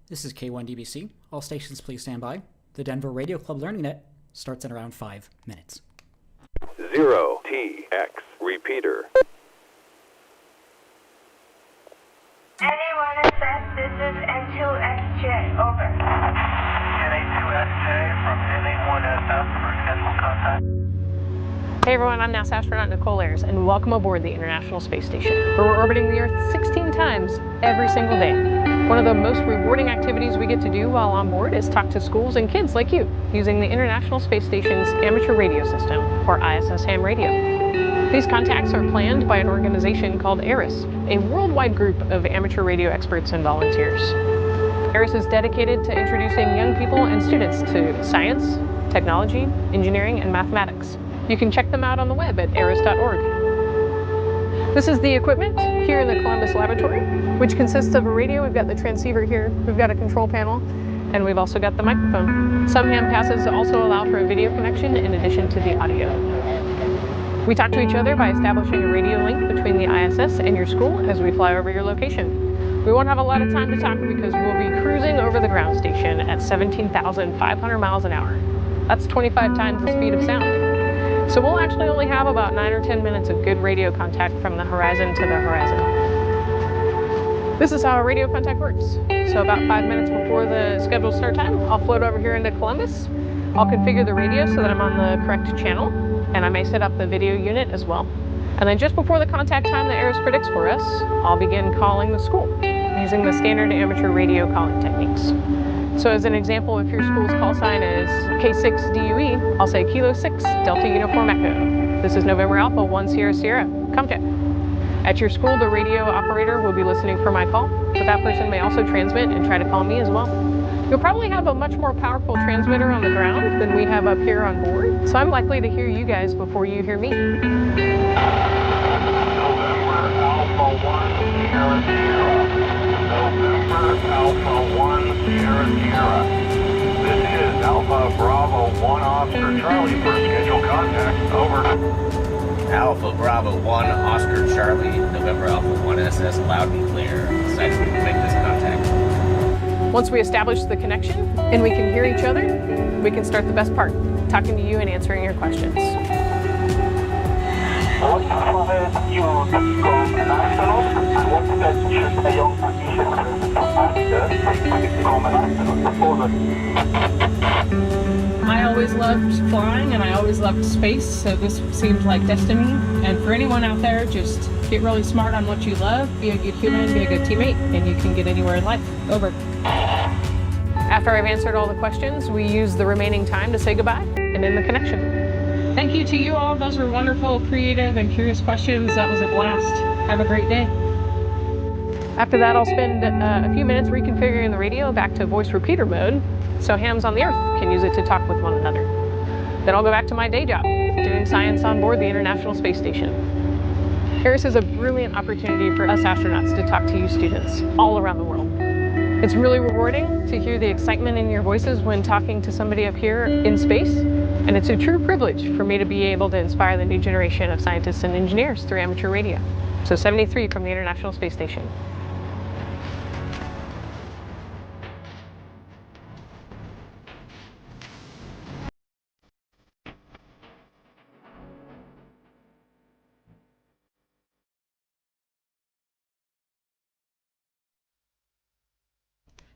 This is K1DBC. All stations please stand by. The Denver Radio Club Learning Net starts in around 5 minutes. 0TX repeater. Anyone assess this is N2XJ, over. NA2XJ from NA1SF for scheduled contact. Hey everyone, I'm NASA astronaut Nicole Elmers, and welcome aboard the International Space Station, where we're orbiting the Earth 16 times every single day. One of the most rewarding activities we get to do while on board is talk to schools and kids like you, using the International Space Station's amateur radio system, or ISS ham radio. These contacts are planned by an organization called ERIS, a worldwide group of amateur radio experts and volunteers. ERIS is dedicated to introducing young people and students to science, technology, engineering, and mathematics. You can check them out on the web at eris.org. This is the equipment here in the Columbus laboratory, which consists of a radio. We've got the transceiver here, we've got a control panel, and we've also got the microphone. Some ham passes also allow for a video connection in addition to the audio. We talk to each other by establishing a radio link between the ISS and your school as we fly over your location. We won't have a lot of time to talk because we'll be cruising over the ground station at 17,500 miles an hour. That's 25 times the speed of sound. So we'll actually only have about 9 or 10 minutes of good radio contact from the horizon to the horizon. This is how a radio contact works. So about 5 minutes before the scheduled start time, I'll float over here into Columbus. I'll configure the radio so that I'm on the correct channel, and I may set up the video unit as well. And then just before the contact time that ERIS predicts for us, I'll begin calling the school using the standard amateur radio calling techniques. So as an example, if your school's call sign is K6DUE, I'll say Kilo 6 Delta Uniform Echo. This is November Alpha 1 Sierra Sierra, Comjet. At your school, the radio operator will be listening for my call, but that person may also transmit and try to call me as well. You'll probably have a much more powerful transmitter on the ground than we have up here on board, so I'm likely to hear you guys before you hear me. November Alpha 1 Sierra Sierra. November Alpha 1 Sierra Sierra. This is Alpha Bravo 1 Oscar Charlie for scheduled contact. Over. Alpha Bravo 1 Oscar Charlie, November Alpha 1 SS, loud and clear. Excited to make this contact. Once we establish the connection and we can hear each other, we can start the best part, talking to you and answering your questions. What inspired you to become an astronaut, and what message a young musician to after become an astronaut? I always loved flying and I always loved space, so this seems like destiny. And for anyone out there, just get really smart on what you love, be a good human, be a good teammate, and you can get anywhere in life. Over. After I've answered all the questions, we use the remaining time to say goodbye and end the connection. Thank you to you all. Those were wonderful, creative, and curious questions. That was a blast. Have a great day. After that, I'll spend a few minutes reconfiguring the radio back to voice repeater mode, so hams on the Earth can use it to talk with one another. Then I'll go back to my day job, doing science on board the International Space Station. ERIS is a brilliant opportunity for us astronauts to talk to you students all around the world. It's really rewarding to hear the excitement in your voices when talking to somebody up here in space, and it's a true privilege for me to be able to inspire the new generation of scientists and engineers through amateur radio. So 73 from the International Space Station.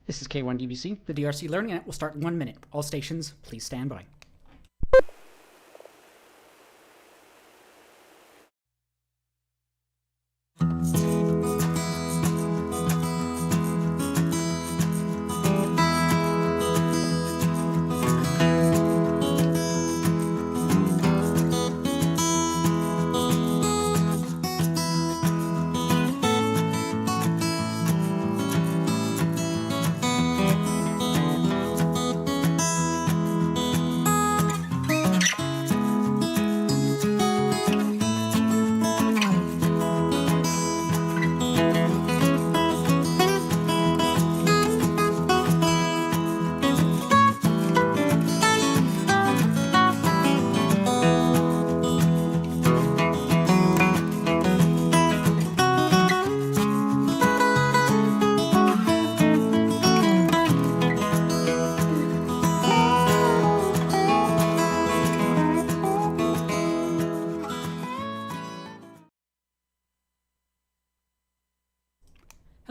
This is K1DBC. The DRC Learning Net will start in 1 minute. All stations, please stand by.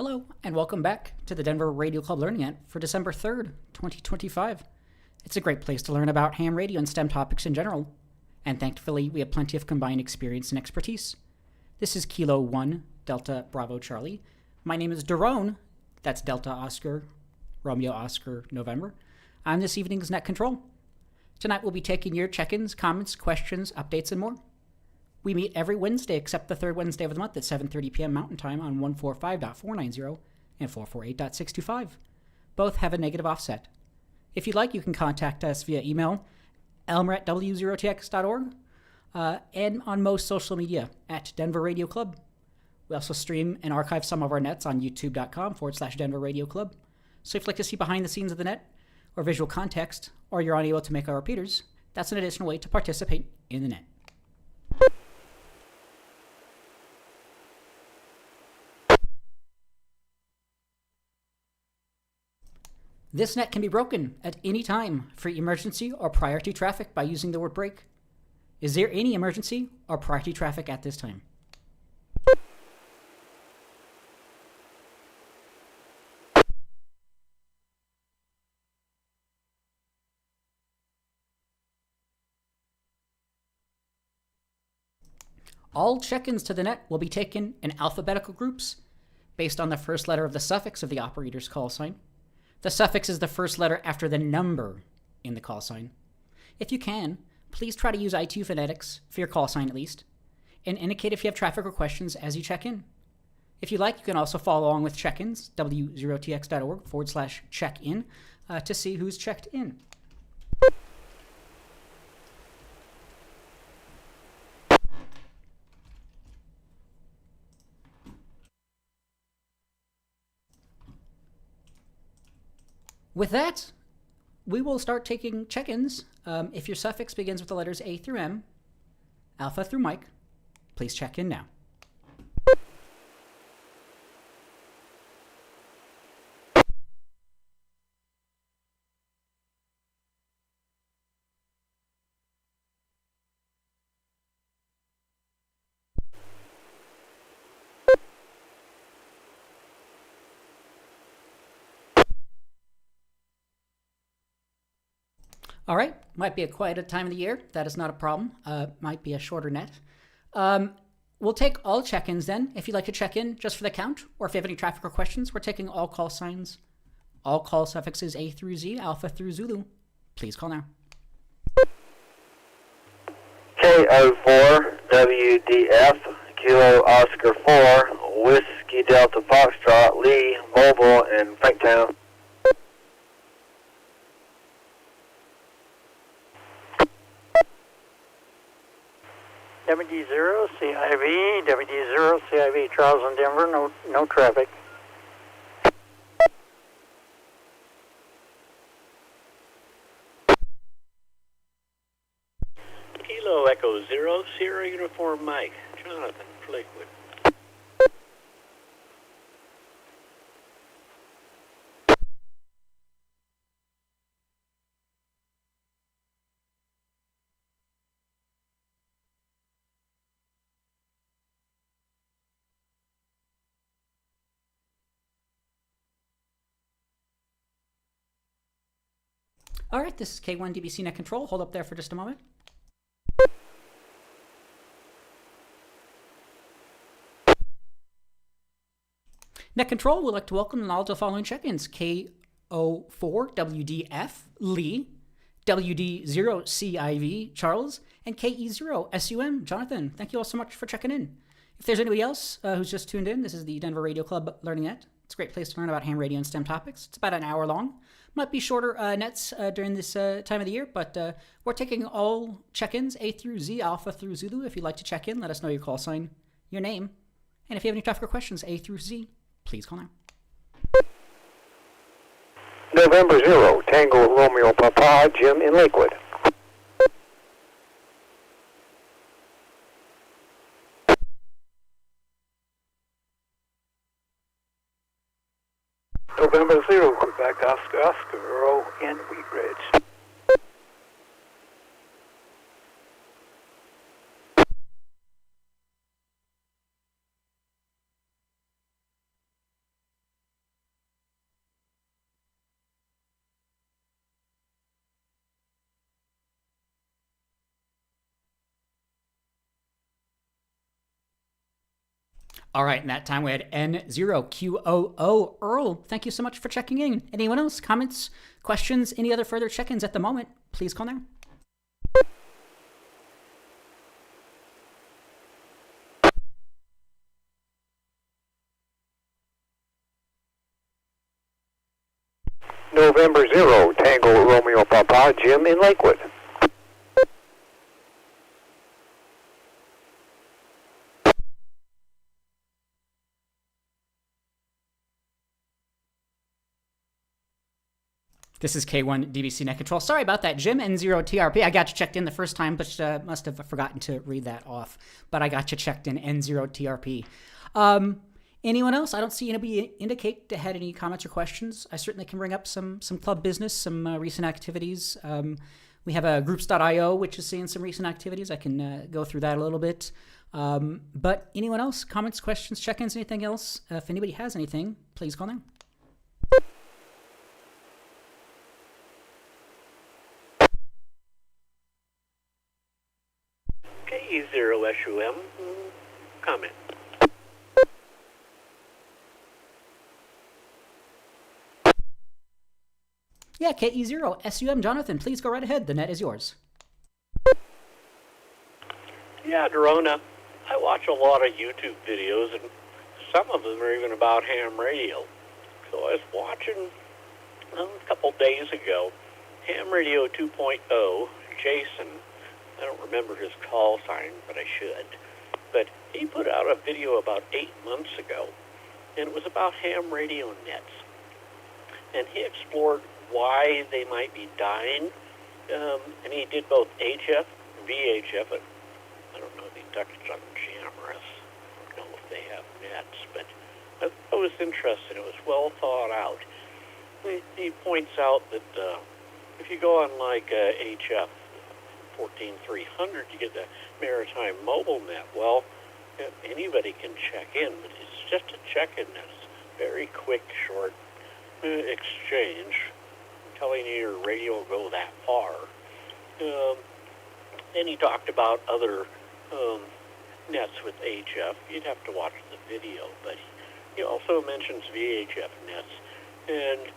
Hello, and welcome back to the Denver Radio Club Learning Net for December 3rd, 2025. It's a great place to learn about ham radio and STEM topics in general, and thankfully we have plenty of combined experience and expertise. This is Kilo 1, Delta Bravo Charlie. My name is Daron, that's Delta Oscar, Romeo Oscar November. I'm this evening's net control. Tonight we'll be taking your check-ins, comments, questions, updates, and more. We meet every Wednesday except the third Wednesday of the month at 7:30 p.m. Mountain Time on 145.490 and 448.625. Both have a negative offset. If you'd like, you can contact us via email, elmer@w0tx.org, and on most social media at Denver Radio Club. We also stream and archive some of our nets on youtube.com/Denver Radio Club. So if you'd like to see behind the scenes of the net or visual context, or you're unable to make our repeaters, that's an additional way to participate in the net. This net can be broken at any time for emergency or priority traffic by using the word break. Is there any emergency or priority traffic at this time? All check-ins to the net will be taken in alphabetical groups based on the first letter of the suffix of the operator's call sign. The suffix is the first letter after the number in the call sign. If you can, please try to use ITU phonetics for your call sign at least, and indicate if you have traffic or questions as you check in. If you like, you can also follow along with check-ins, w0tx.org/check-in, to see who's checked in. With that, we will start taking check-ins. If your suffix begins with the letters A through M, Alpha through Mike, please check in now. All right, might be a quieter time of the year. That is not a problem. Might be a shorter net. We'll take all check-ins then. If you'd like to check in just for the count, or if you have any traffic or questions, we're taking all call signs, all call suffixes A through Z, Alpha through Zulu. Please call now. KO4 WDF Kilo Oscar 4 Whiskey Delta Foxtrot Lee Mobile in Franktown. WD0 CIV, WD0 CIV, Charles in Denver, no traffic. Kilo Echo 0, Sierra Uniform Mike, Jonathan, Lakewood. All right, this is K1 DBC Net Control. Hold up there for just a moment. Net Control would like to welcome all the following check-ins: KO4WDF Lee, WD0CIV Charles, and KE0SUM Jonathan. Thank you all so much for checking in. If there's anybody else who's just tuned in, this is the Denver Radio Club Learning Net. It's a great place to learn about ham radio and STEM topics. It's about an hour long. Might be shorter nets during this time of the year, but we're taking all check-ins, A through Z, Alpha through Zulu. If you'd like to check in, let us know your call sign, your name, and if you have any traffic or questions, A through Z, please call now. November 0 Tango Romeo Papa Jim in Lakewood. November 0, Quebec, Oscar, Earl in Wheat Ridge. All right, in that time we had N0QOO. Earl, thank you so much for checking in. Anyone else? Comments, questions, any other further check-ins at the moment? Please call now. November 0, Tango Romeo Papa, Jim in Lakewood. This is K1 DBC Net Control. Sorry about that, Jim. N0TRP. I got you checked in the first time, but must have forgotten to read that off. But I got you checked in, N0TRP. Anyone else? I don't see anybody indicate to had any comments or questions. I certainly can bring up some club business, some recent activities. We have a groups.io, which is seeing some recent activities. I can go through that a little bit. But anyone else? Comments, questions, check-ins, anything else? If anybody has anything, please call now. K0SUM, comment. Yeah, KE0SUM. Jonathan, please go right ahead. The net is yours. Yeah, Dorona, I watch a lot of YouTube videos, and some of them are even about ham radio. So I was watching a couple days ago, Ham Radio 2.0, Jason. I don't remember his call sign, but I should. But he put out a video about 8 months ago, and it was about ham radio nets. And he explored why they might be dying, and he did both HF, VHF, and I don't know if he touched on jammers. I don't know if they have nets, but I was interested. It was well thought out. He points out that if you go on like HF 14300, you get the Maritime Mobile Net. Well, anybody can check in, but it's just a check-in net. It's very quick, short exchange, telling you your radio will go that far. Then he talked about other nets with HF. You'd have to watch the video, but he also mentions VHF nets and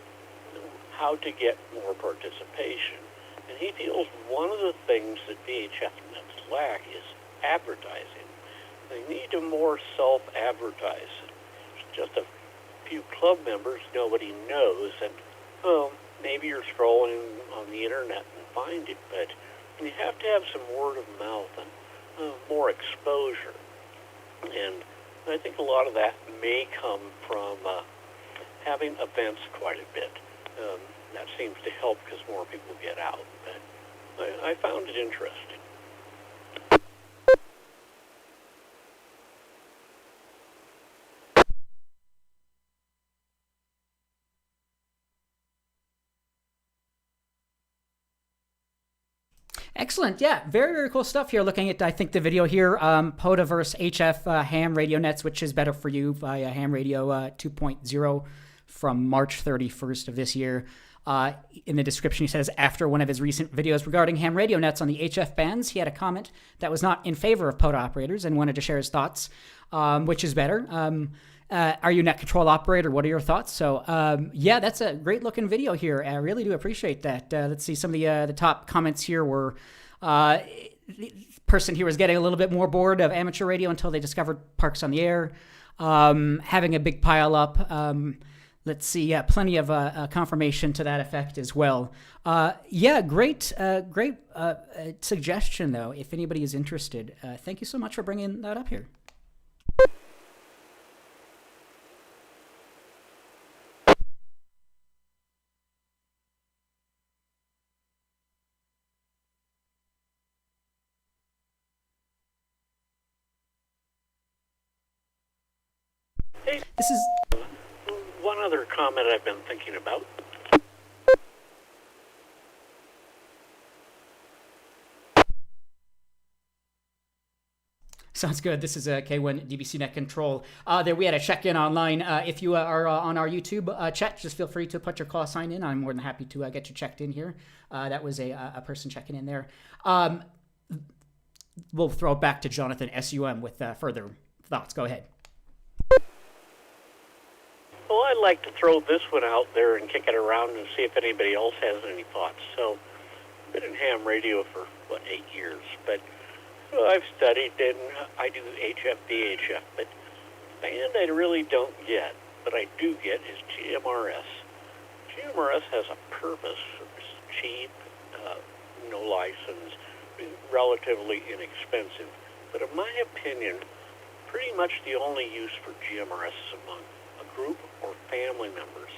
how to get more participation. And he feels one of the things that VHF nets lack is advertising. They need to more self-advertise. Just a few club members nobody knows, and maybe you're scrolling on the internet and find it, but you have to have some word of mouth and more exposure. And I think a lot of that may come from having events quite a bit. That seems to help because more people get out. But I found it interesting. Excellent. Yeah, very, very cool stuff here. Looking at, I think, the video here, Podaverse HF ham radio nets, which is better for you via ham radio 2.0 from March 31st of this year. In the description, he says, after one of his recent videos regarding ham radio nets on the HF bands, he had a comment that was not in favor of PODA operators and wanted to share his thoughts, which is better. Are you a net control operator? What are your thoughts? So, yeah, that's a great looking video here. I really do appreciate that. Let's see, some of the top comments here were, the person here was getting a little bit more bored of amateur radio until they discovered Parks on the Air, having a big pile up. Let's see, yeah, plenty of confirmation to that effect as well. Yeah, great suggestion, though, if anybody is interested. Thank you so much for bringing that up here. Hey, This is... one other comment I've been thinking about. Sounds good. This is K1 DBC Net Control. There we had a check-in online. If you are on our YouTube chat, just feel free to put your call sign in. I'm more than happy to get you checked in here. That was a person checking in there. We'll throw it back to Jonathan SUM with further thoughts. Go ahead. Well, I'd like to throw this one out there and kick it around and see if anybody else has any thoughts. So, I've been in ham radio for, 8 years, but I've studied and I do HF, VHF, but the band I really don't get, but I do get is GMRS. GMRS has a purpose. It's cheap, no license, relatively inexpensive. But in my opinion, pretty much the only use for GMRS is among a group or family members.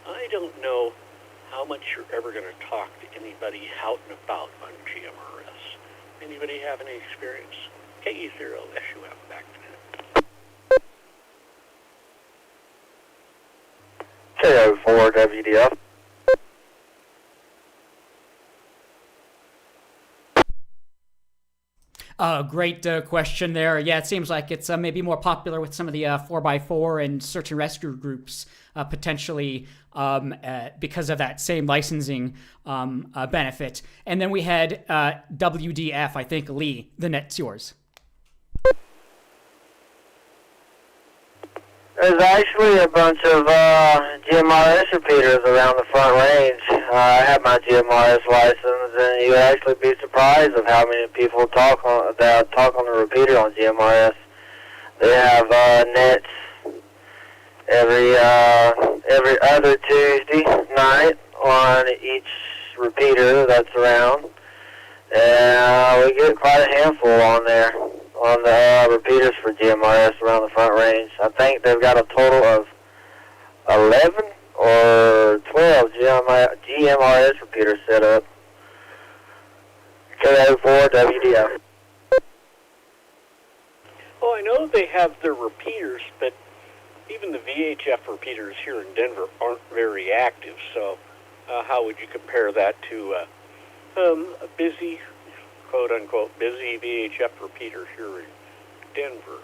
I don't know how much you're ever going to talk to anybody out and about on GMRS. Anybody have any experience? KE0SUM, back to you. KO4 WDF. Great question there. Yeah, it seems like it's maybe more popular with some of the 4x4 and search and rescue groups, potentially because of that same licensing benefit. And then we had WDF, I think, Lee. The net's yours. There's actually a bunch of GMRS repeaters around the Front Range. I have my GMRS license, and you would actually be surprised of how many people talk on the repeater on GMRS. They have nets every other Tuesday night on each repeater that's around, and we get quite a handful on there. On the repeaters for GMRS around the Front Range. I think they've got a total of 11 or 12 GMRS repeaters set up. KO4 WDF. Well, I know they have their repeaters, but even the VHF repeaters here in Denver aren't very active. So how would you compare that to a busy, quote-unquote, busy VHF repeater here in Denver?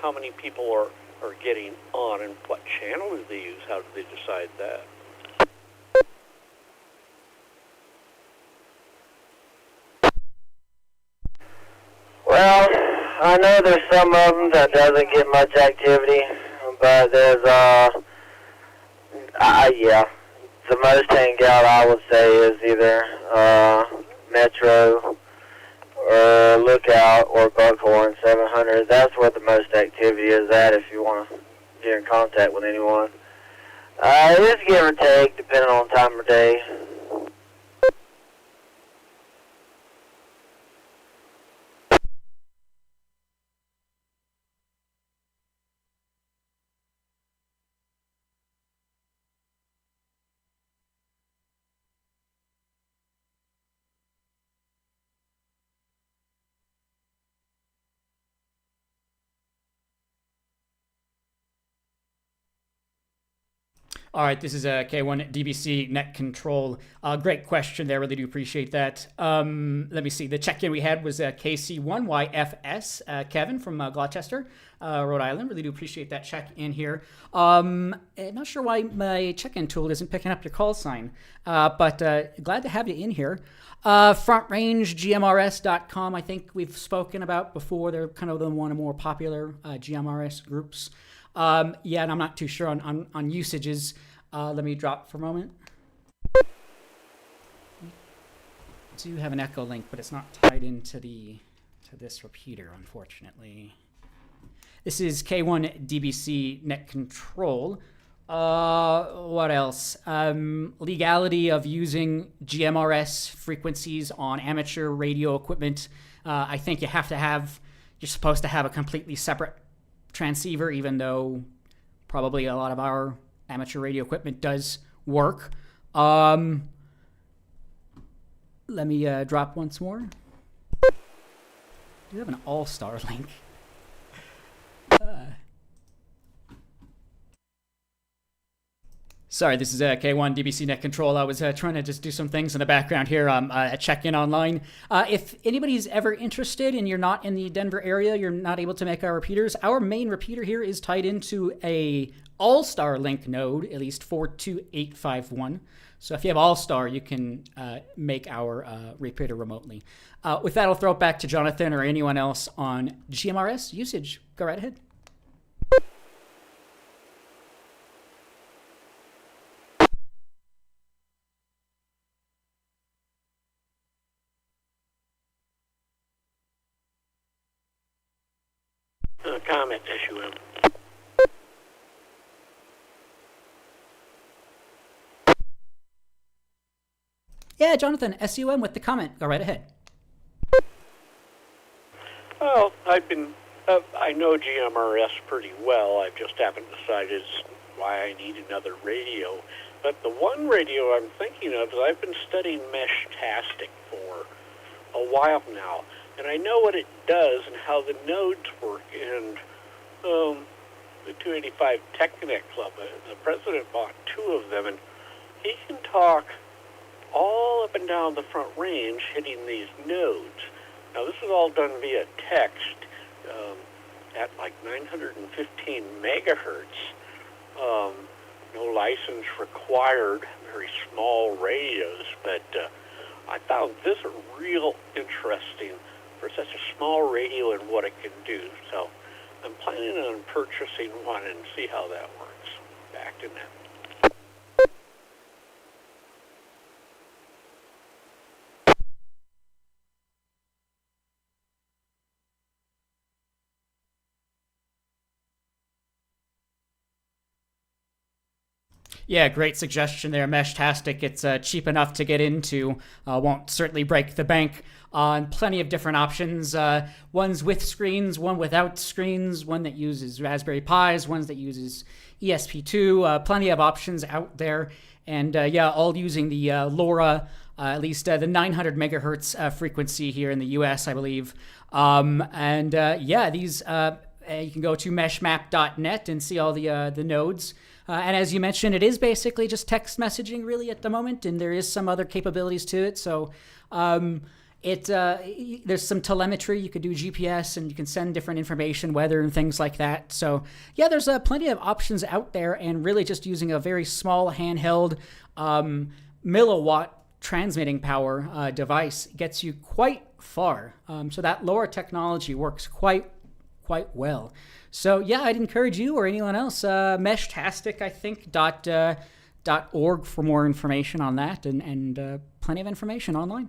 How many people are getting on, and what channel do they use? How do they decide that? Well, I know there's some of them that doesn't get much activity, but there's, the most hangout I would say is either Metro or Lookout or Buckhorn 700. That's where the most activity is at if you want to get in contact with anyone. It's give or take depending on time of day. All right, this is K1 DBC Net Control. Great question there. Really do appreciate that. Let me see. The check-in we had was KC1YFS, Kevin from Gloucester, Rhode Island. Really do appreciate that check-in here. Not sure why my check-in tool isn't picking up your call sign, but glad to have you in here. FrontRangeGMRS.com, I think we've spoken about before. They're kind of one of the more popular GMRS groups. And I'm not too sure on usages. Let me drop for a moment. I do have an echo link, but it's not tied into this repeater, unfortunately. This is K1 DBC Net Control. What else? Legality of using GMRS frequencies on amateur radio equipment. I think you're supposed to have a completely separate transceiver, even though probably a lot of our amateur radio equipment does work. Let me drop once more. Do you have an all-star link? Sorry, this is K1 DBC Net Control. I was trying to just do some things in the background here. Check in online. If anybody's ever interested and you're not in the Denver area, you're not able to make our repeaters, our main repeater here is tied into a All-Star link node, at least 42851. So if you have All-Star, you can make our repeater remotely. With that, I'll throw it back to Jonathan or anyone else on GMRS usage. Go right ahead. comment, SUM. Yeah, Jonathan, SUM with the comment. Go right ahead. Well, I know GMRS pretty well. I just haven't decided why I need another radio. But the one radio I'm thinking of is I've been studying Mesh-tastic for a while now. And I know what it does and how the nodes work. And the 285 Tech Connect Club, the president bought 2 of them, and he can talk all up and down the Front Range hitting these nodes. Now, this is all done via text at like 915 megahertz. No license required, very small radios, but I found this real interesting for such a small radio and what it can do. So I'm planning on purchasing one and see how that works. Back to that. Yeah, great suggestion there, Mesh-tastic. It's cheap enough to get into, won't certainly break the bank on plenty of different options. Ones with screens, one without screens, one that uses Raspberry Pis, ones that uses ESP2, plenty of options out there. And yeah, all using the LoRa, at least the 900 megahertz frequency here in the US, I believe. Yeah, these you can go to meshmap.net and see all the nodes. And as you mentioned, it is basically just text messaging really at the moment, and there is some other capabilities to it. So there's some telemetry. You could do GPS, and you can send different information, weather, and things like that. So yeah, there's plenty of options out there, and really just using a very small handheld milliwatt transmitting power device gets you quite far. So that LoRa technology works quite well. So yeah, I'd encourage you or anyone else, Mesh-tastic, I think, .org for more information on that, and plenty of information online.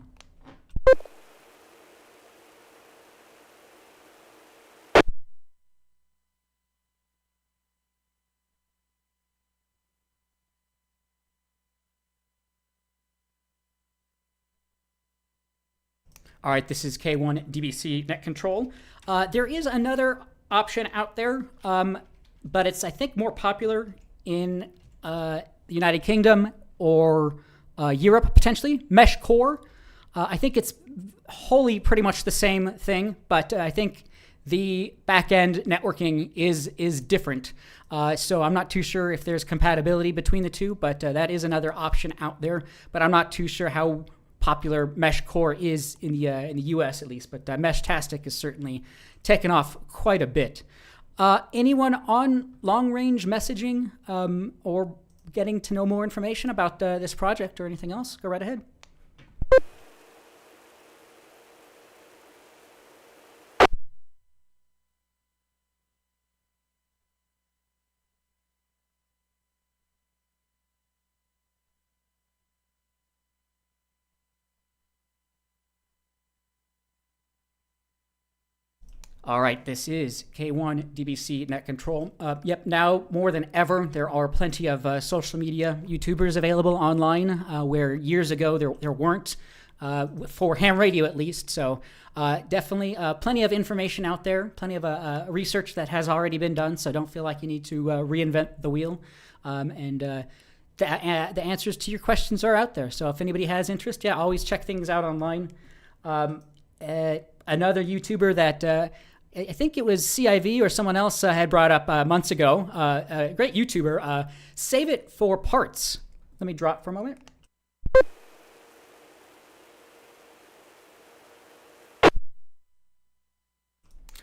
All right, this is K1 DBC Net Control. There is another option out there, but it's, I think, more popular in the United Kingdom or Europe, potentially. Mesh Core. I think it's wholly pretty much the same thing, but I think the back-end networking is different. So I'm not too sure if there's compatibility between the two, but that is another option out there. But I'm not too sure how popular Mesh Core is in the US at least, but Mesh-tastic is certainly taken off quite a bit. Anyone on long-range messaging or getting to know more information about this project or anything else? Go right ahead. All right, this is K1 DBC Net Control. Yep, now more than ever, there are plenty of social media YouTubers available online, where years ago there weren't, for ham radio at least. So definitely plenty of information out there, plenty of research that has already been done, so don't feel like you need to reinvent the wheel. The answers to your questions are out there. So if anybody has interest, yeah, always check things out online. Another YouTuber that I think it was CIV or someone else had brought up months ago, a great YouTuber, Save It for Parts. Let me drop for a moment.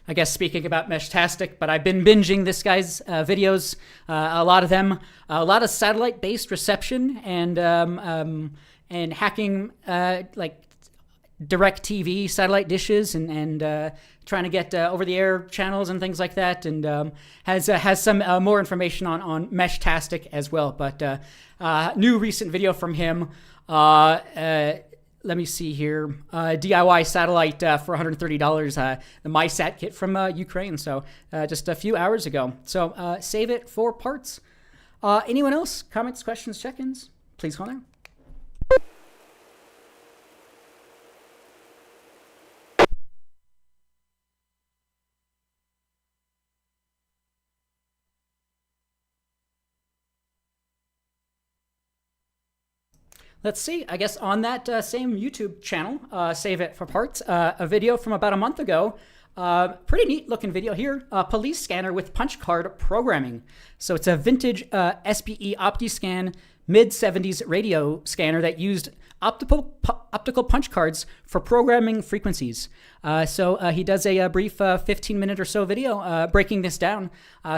I guess speaking about Mesh-tastic, but I've been binging this guy's videos, a lot of them, a lot of satellite-based reception and hacking like DirecTV satellite dishes and trying to get over-the-air channels and things like that, and has some more information on Mesh-tastic as well. But new recent video from him let me see here. DIY satellite for $130. The MySat kit from Ukraine. So just a few hours ago. So save it for parts. Anyone else? Comments, questions, check-ins? Please call now. Let's see, I guess on that same YouTube channel, Save It for Parts, a video from about a month ago. Pretty neat looking video here. Police scanner with punch card programming. So it's a vintage SPE OptiScan mid-70s radio scanner that used optical punch cards for programming frequencies. So he does a brief 15-minute or so video breaking this down.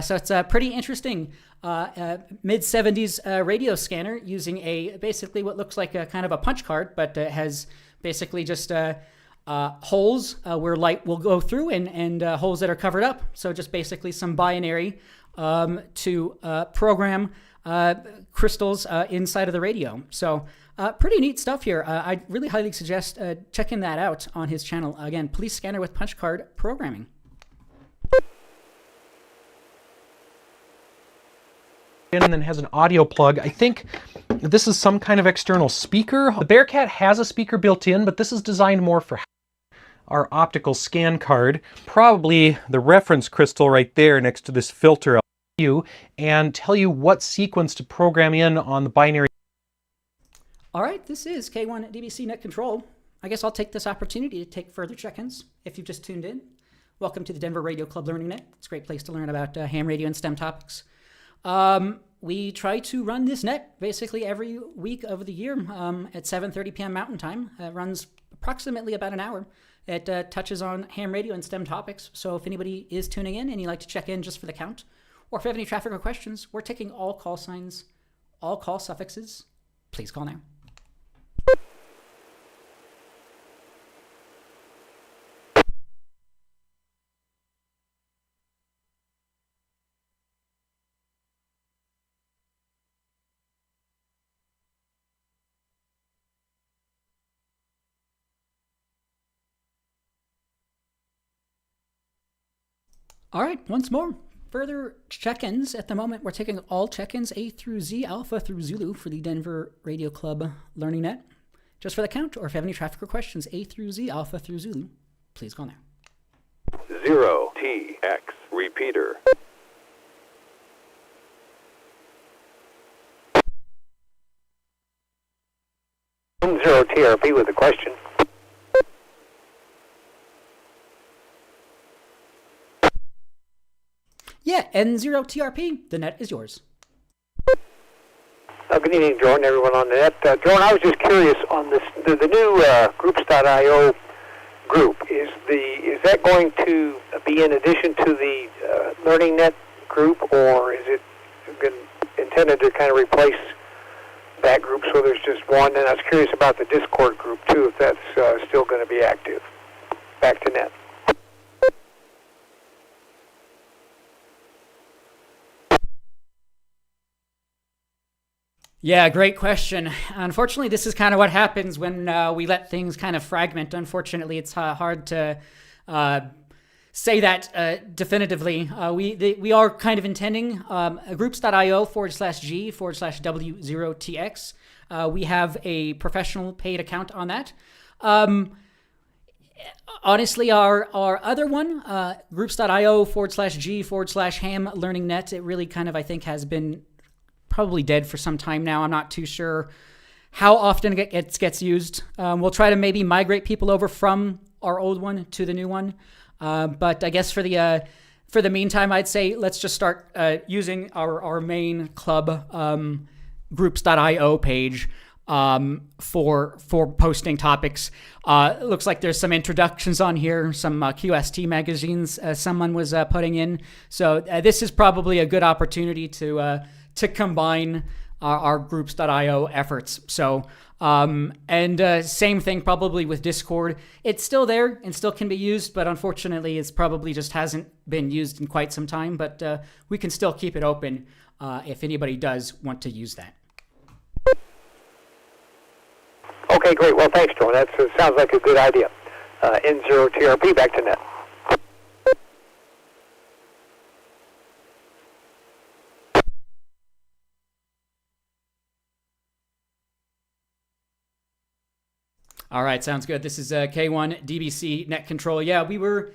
So it's pretty interesting. Mid-70s radio scanner using basically what looks like a kind of a punch card, but has basically just holes where light will go through and holes that are covered up. So just basically some binary to program crystals inside of the radio. So pretty neat stuff here. I really highly suggest checking that out on his channel. Again, police scanner with punch card programming. And then has an audio plug. I think this is some kind of external speaker. The Bearcat has a speaker built in, but this is designed more for our optical scan card. Probably the reference crystal right there next to this filter and tell you what sequence to program in on the binary. All right, this is K1 DBC Net Control. I guess I'll take this opportunity to take further check-ins if you've just tuned in. Welcome to the Denver Radio Club Learning Net. It's a great place to learn about ham radio and STEM topics. We try to run this net basically every week of the year at 7:30 p.m. Mountain Time. It runs approximately about an hour. It touches on ham radio and STEM topics. So if anybody is tuning in and you'd like to check in just for the count, or if you have any traffic or questions, we're taking all call signs, all call suffixes. Please call now. All right, once more. Further check-ins at the moment. We're taking all check-ins A through Z, Alpha through Zulu for the Denver Radio Club Learning Net. Just for the count, or if you have any traffic or questions, A through Z, Alpha through Zulu, please call now. 0TX repeater. Zero TRP with a question. Yeah, N0TRP, the net is yours. Good evening, Jordan, everyone on the net. Jordan, I was just curious on this, the new groups.io group. Is that going to be in addition to the Learning Net group, or is it intended to kind of replace that group so there's just one? And I was curious about the Discord group, too, if that's still going to be active. Back to net. Yeah, great question. Unfortunately, this is kind of what happens when we let things kind of fragment. Unfortunately, it's hard to say that definitively. We are kind of intending groups.io/G/W0TX. We have a professional paid account on that. Honestly, our other one, groups.io/G/ham learning net, it really kind of, I think, has been probably dead for some time now. I'm not too sure how often it gets used. We'll try to maybe migrate people over from our old one to the new one. But I guess for the meantime, I'd say let's just start using our main club groups.io page for posting topics. It looks like there's some introductions on here, some QST magazines someone was putting in. So this is probably a good opportunity to combine our groups.io efforts. So, same thing probably with Discord. It's still there and still can be used, but unfortunately it's probably just hasn't been used in quite some time, but we can still keep it open if anybody does want to use that. Okay. Okay, great. Well, thanks, Joan. That sounds like a good idea. N0TRP, back to net. All right, sounds good. This is K1 DBC Net Control. Yeah, we were,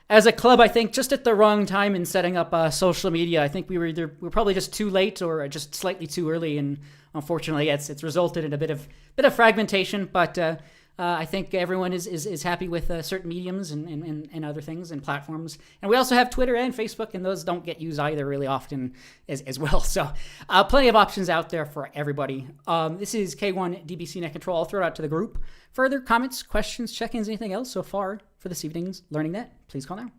as a club, I think, just at the wrong time in setting up social media. I think we were probably just too late or just slightly too early, and unfortunately, it's resulted in a bit of fragmentation. But I think everyone is happy with certain mediums and other things and platforms. And we also have Twitter and Facebook, and those don't get used either really often as well. So plenty of options out there for everybody. This is K1 DBC Net Control. I'll throw it out to the group. Further comments, questions, check-ins, anything else so far for this evening's Learning Net, please call now.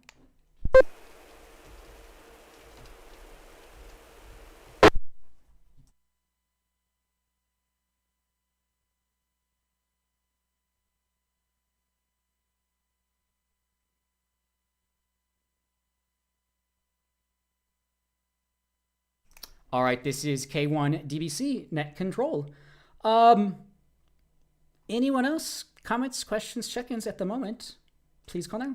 All right, this is K1 DBC Net Control. Anyone else? Comments, questions, check-ins at the moment? Please call now.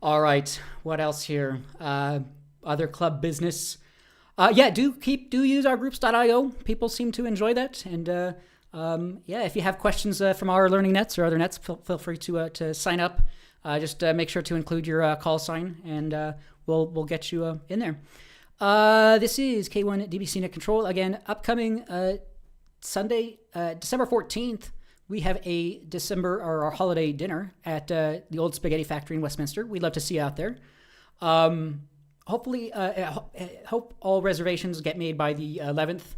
All right, what else here? Other club business. Yeah, do use our groups.io. People seem to enjoy that, and yeah, if you have questions from our learning nets or other nets, feel free to sign up. Just make sure to include your call sign, and we'll get you in there. This is K1 DBC Net Control again. Upcoming Sunday, December 14th. We have a December or our holiday dinner at the Old Spaghetti Factory in Westminster. We'd love to see you out there. Hopefully, hope all reservations get made by the 11th.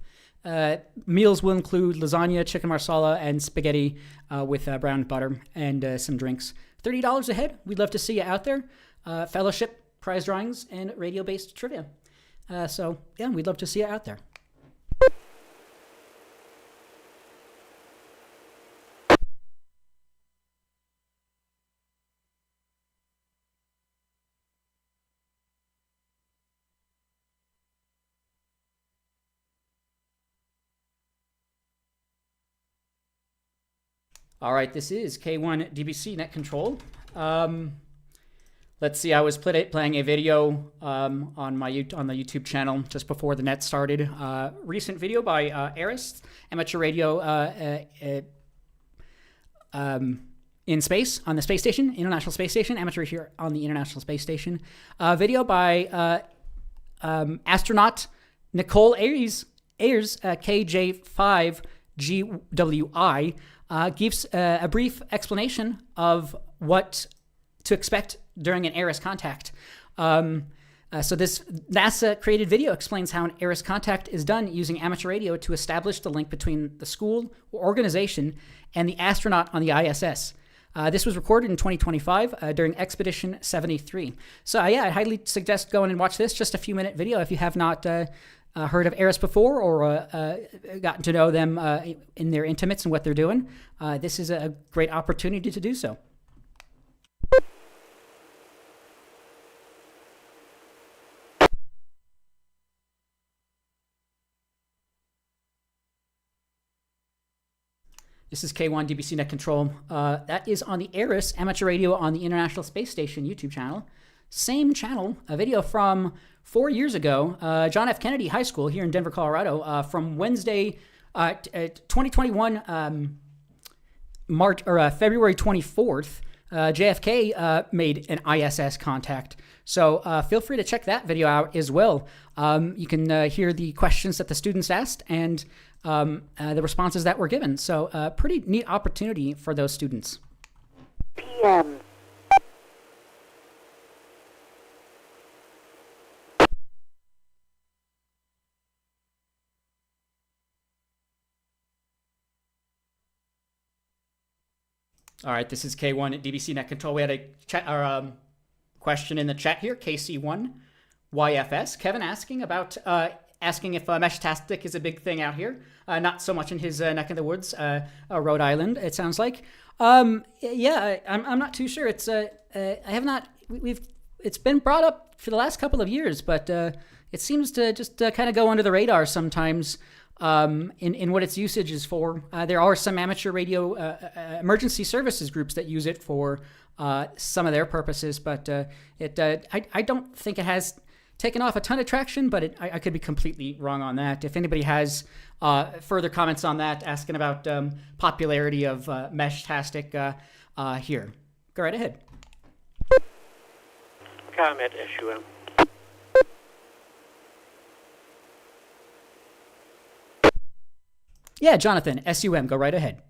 Meals will include lasagna, chicken marsala, and spaghetti with brown butter and some drinks. $30 a head. We'd love to see you out there. Fellowship, prize drawings, and radio-based trivia. So, yeah, we'd love to see you out there. All right, this is K1 DBC Net Control. Let's see, I was playing a video on the YouTube channel just before the net started. Recent video by Eris, amateur radio in space, on the space station, International Space Station, amateur here on the International Space Station. Video by astronaut Nicole Ayers, KJ5GWI, gives a brief explanation of what to expect during an ARIS contact. So this NASA-created video explains how an ARIS contact is done using amateur radio to establish the link between the school or organization and the astronaut on the ISS. This was recorded in 2025 during Expedition 73. So yeah, I highly suggest going and watch this. Just a few-minute video if you have not heard of ARIS before or gotten to know them in their intimates and what they're doing. This is a great opportunity to do so. This is K1 DBC Net Control. That is on the ARIS Amateur Radio on the International Space Station YouTube channel. Same channel, a video from 4 years ago, John F. Kennedy High School here in Denver, Colorado, from Wednesday, 2021, February 24th. JFK made an ISS contact. So feel free to check that video out as well. You can hear the questions that the students asked and the responses that were given. So pretty neat opportunity for those students. PM. All right, this is K1 at DBC Net Control. We had a chat question in the chat here, KC1YFS. Kevin asking about asking if Meshtastic is a big thing out here. Not so much in his neck of the woods, Rhode Island, it sounds like. Yeah, I'm not too sure. It's I have not. It's been brought up for the last couple of years, but it seems to just kind of go under the radar sometimes. In what its usage is for. There are some amateur radio emergency services groups that use it for some of their purposes, but I don't think it has taken off a ton of traction, but I could be completely wrong on that. If anybody has further comments on that, asking about popularity of Meshtastic here, go right ahead. Comment, SUM. Yeah, Jonathan, SUM, go right ahead.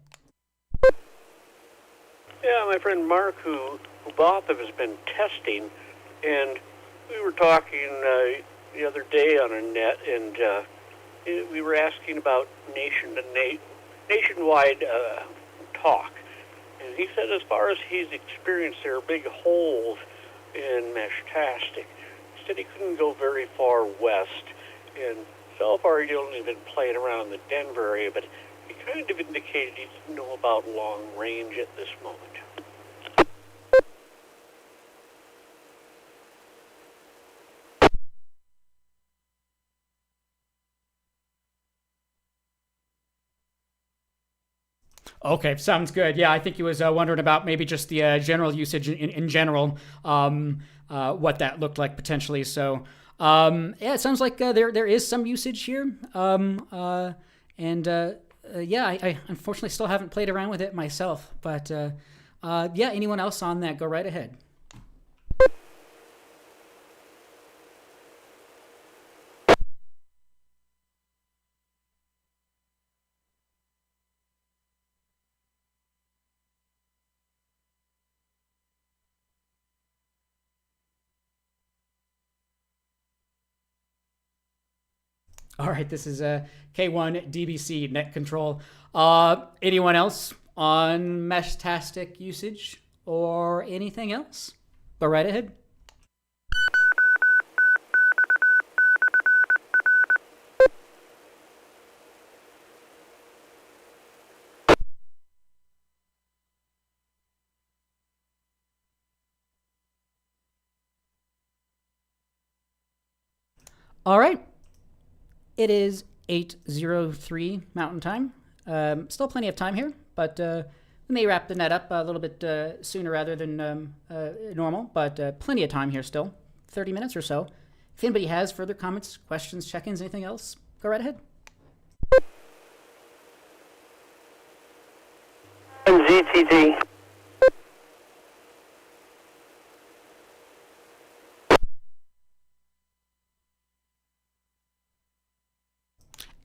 Yeah, my friend Mark, who bought them, has been testing, and we were talking the other day on a net, and we were asking about nationwide talk. And he said as far as he's experienced, there are big holes in Meshtastic. He said he couldn't go very far west, and so far he'd only been playing around in the Denver area, but he kind of indicated he didn't know about long range at this moment. Okay, sounds good. Yeah, I think he was wondering about maybe just the general usage in general, what that looked like potentially. So, yeah, it sounds like there is some usage here. Yeah, I unfortunately still haven't played around with it myself. But yeah, anyone else on that, go right ahead. All right, this is K1 DBC Net Control. Anyone else on Meshtastic usage or anything else? Go right ahead. All right. It is 8:03 Mountain Time. Still plenty of time here, but we may wrap the net up a little bit sooner rather than normal, but plenty of time here still, 30 minutes or so. If anybody has further comments, questions, check-ins, anything else, go right ahead. ZTT.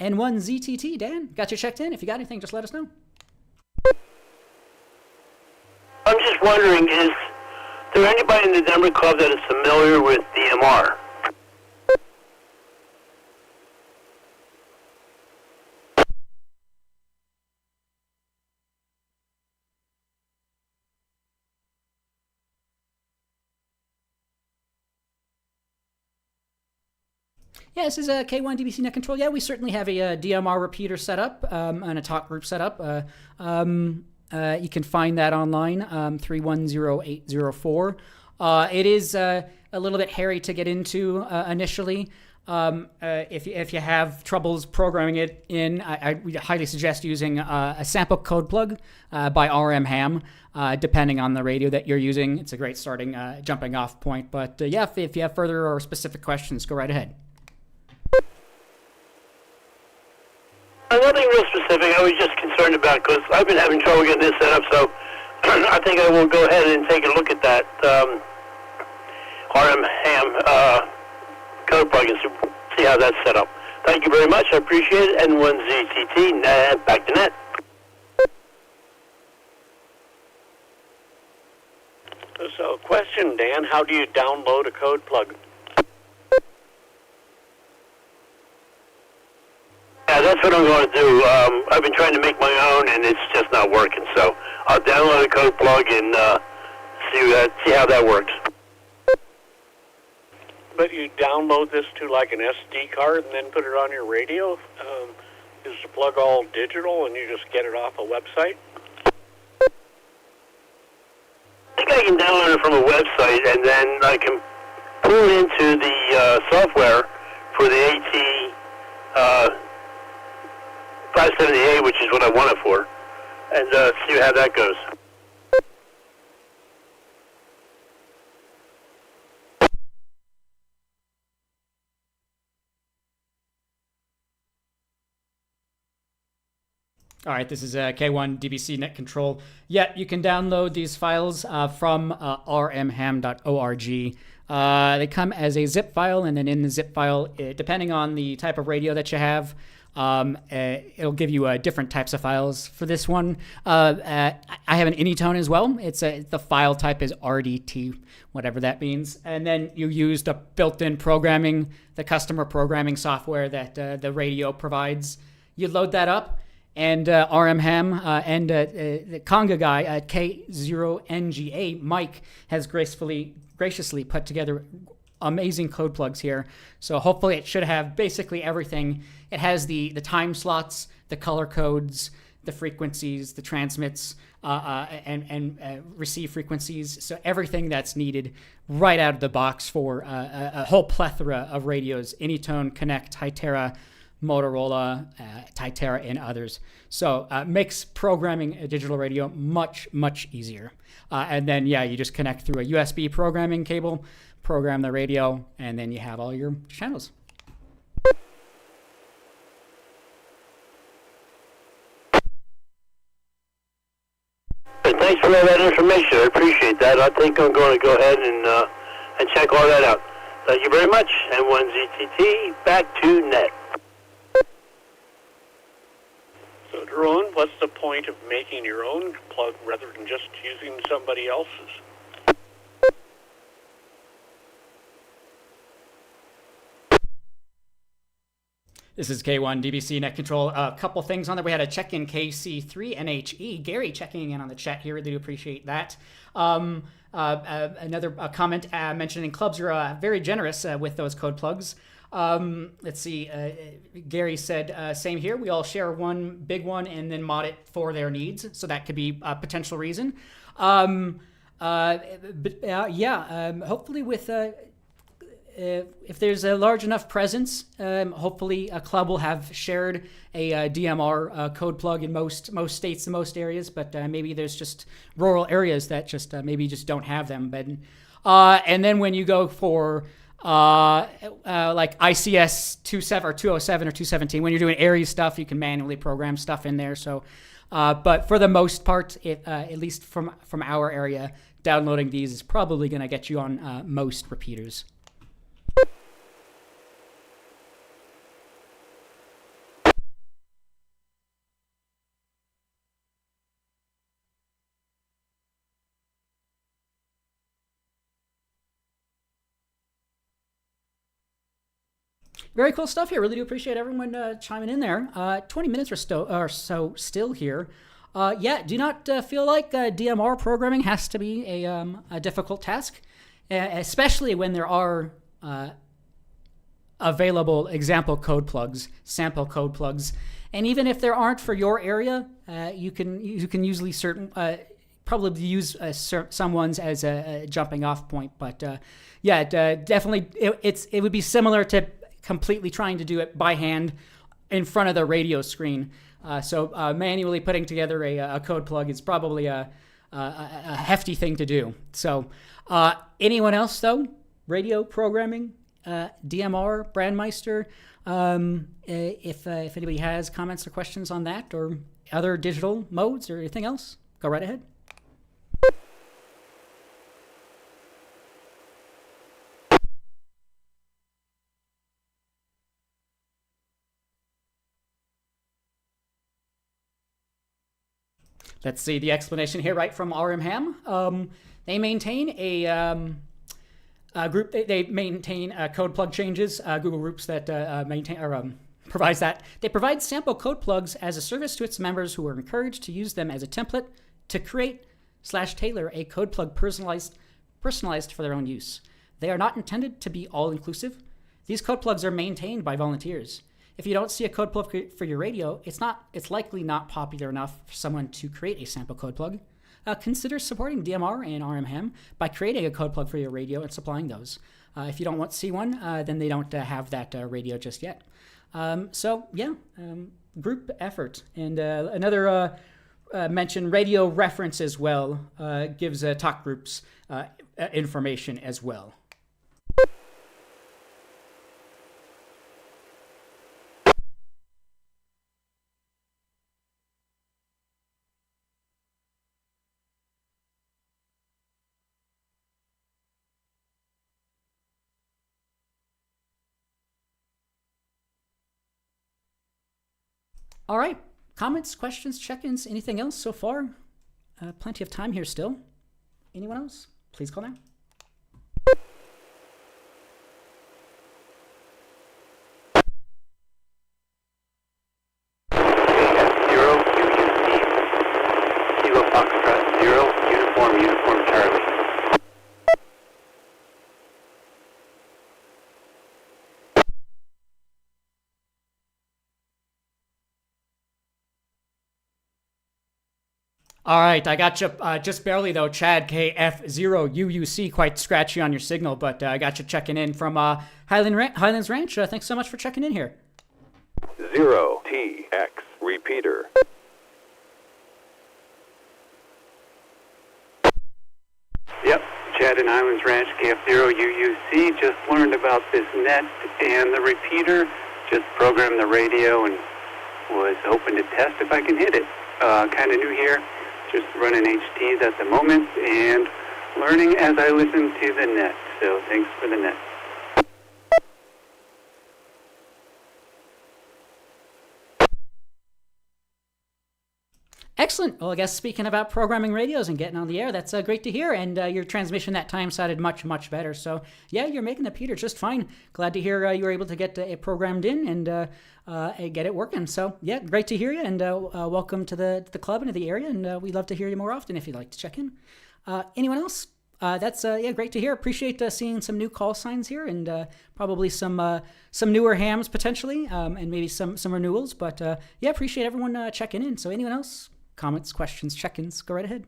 N1 ZTT, Dan, got you checked in. If you got anything, just let us know. I'm just wondering, is there anybody in the Denver Club that is familiar with DMR? Yeah, this is a K1 DBC Net Control. Yeah, we certainly have a DMR repeater set up and a talk group set up. You can find that online, 310804. It is a little bit hairy to get into initially. If you have troubles programming it in, I would highly suggest using a sample code plug by RM Ham, depending on the radio that you're using. It's a great starting, jumping off point. But yeah, if you have further or specific questions, go right ahead. Nothing real specific. I was just concerned about because I've been having trouble getting this set up, so I think I will go ahead and take a look at that RM Ham code plug and see how that's set up. Thank you very much. I appreciate it. N1ZTT, back to net. So, question, Dan, how do you download a code plug? Yeah, that's what I'm going to do. I've been trying to make my own, and it's just not working. So I'll download a code plug and see how that works. But you download this to like an SD card and then put it on your radio? Is the plug all digital and you just get it off a website? I think I can download it from a website and then I can pull it into the software for the AT 570A, which is what I want it for, and see how that goes. All right, this is K1 DBC Net Control. Yeah, you can download these files from rmham.org. They come as a zip file, and then in the zip file, depending on the type of radio that you have, it'll give you different types of files. For this one, I have an Anytone as well. The file type is RDT, whatever that means. And then you use the built-in programming, the customer programming software that the radio provides. You load that up. And RMHAM and the Conga guy at K0NGA, Mike, has graciously put together amazing code plugs here. So hopefully it should have basically everything. It has the time slots, the color codes, the frequencies, the transmits, and receive frequencies. So everything that's needed right out of the box for a whole plethora of radios: Anytone, Connect, Hytera, Motorola, Hytera, and others. So makes programming a digital radio much, much easier. And then, you just connect through a USB programming cable, program the radio, and then you have all your channels. Thanks for all that information. I appreciate that. I think I'm going to go ahead and check all that out. Thank you very much. M1ZTT, back to net. So, Drone, what's the point of making your own plug rather than just using somebody else's? This is K1 DBC Net Control. A couple things on there. We had a check-in KC3NHE. Gary checking in on the chat here. Really do appreciate that. Another comment mentioning clubs are very generous with those code plugs. Let's see. Gary said, same here. We all share one big one and then mod it for their needs. So that could be a potential reason. Hopefully with... if there's a large enough presence, hopefully a club will have shared a DMR code plug in most states and most areas, but maybe there's just rural areas that just maybe just don't have them. But and then when you go for like ICS 27 or 207 or 217, when you're doing area stuff, you can manually program stuff in there. So, but for the most part, at least from our area, downloading these is probably going to get you on most repeaters. Very cool stuff here. Really do appreciate everyone chiming in there. 20 minutes or so still here. Do not feel like DMR programming has to be a difficult task, especially when there are available example code plugs, sample code plugs, and even if there aren't for your area, you can usually probably use some ones as a jumping off point. But definitely it would be similar to completely trying to do it by hand in front of the radio screen. So manually putting together a code plug is probably a hefty thing to do. So anyone else though? Radio programming, DMR, Brandmeister. If anybody has comments or questions on that or other digital modes or anything else, go right ahead. Let's see the explanation here, right from RMHAM. They maintain a group. They maintain code plug changes. Google Groups that maintain or provides that. They provide sample code plugs as a service to its members, who are encouraged to use them as a template to create/tailor a code plug personalized for their own use. They are not intended to be all-inclusive. These code plugs are maintained by volunteers. If you don't see a code plug for your radio, it's likely not popular enough for someone to create a sample code plug. Consider supporting DMR and RMHAM by creating a code plug for your radio and supplying those. If you don't want to see one, then they don't have that radio just yet. Group effort. And another mention, radio reference as well, gives talk groups information as well. All right. Comments, questions, check-ins, anything else so far? Plenty of time here still. Anyone else? Please call now. Zero, UUC, Kilo Foxtrot, 0, Uniform Charlie. All right, I got you just barely, though. Chad KF0UUC, quite scratchy on your signal, but I got you checking in from Highlands Ranch. Thanks so much for checking in here. 0TX repeater. Yep, Chad in Highlands Ranch, KF0UUC, just learned about this net and the repeater, just programmed the radio and was hoping to test if I can hit it. Kind of new here, just running HTs at the moment and learning as I listen to the net, so thanks for the net. Excellent. Well, I guess speaking about programming radios and getting on the air, that's great to hear. And your transmission that time sounded much, much better. So, yeah, you're making the Peter just fine. Glad to hear you were able to get it programmed in and get it working. So, yeah, great to hear you. And welcome to the club and to the area. And we'd love to hear you more often if you'd like to check in. Anyone else? That's great to hear. Appreciate seeing some new call signs here and probably some newer hams potentially and maybe some renewals. But, yeah, appreciate everyone checking in. So, anyone else? Comments, questions, check-ins, go right ahead.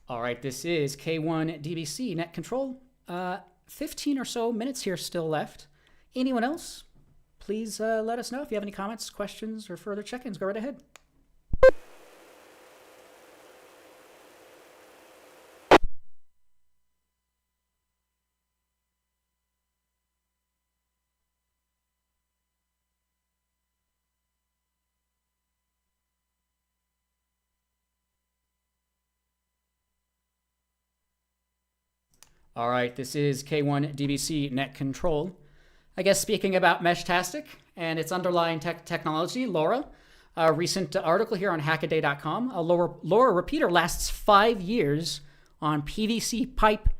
All right, this is K1 DBC Net Control. 15 or so minutes here still left. Anyone else? Please let us know if you have any comments, questions, or further check-ins. Go right ahead. All right, this is K1 DBC Net Control. I guess speaking about Meshtastic and its underlying technology, LoRa, a recent article here on Hackaday.com, a LoRa repeater lasts 5 years on PVC pipe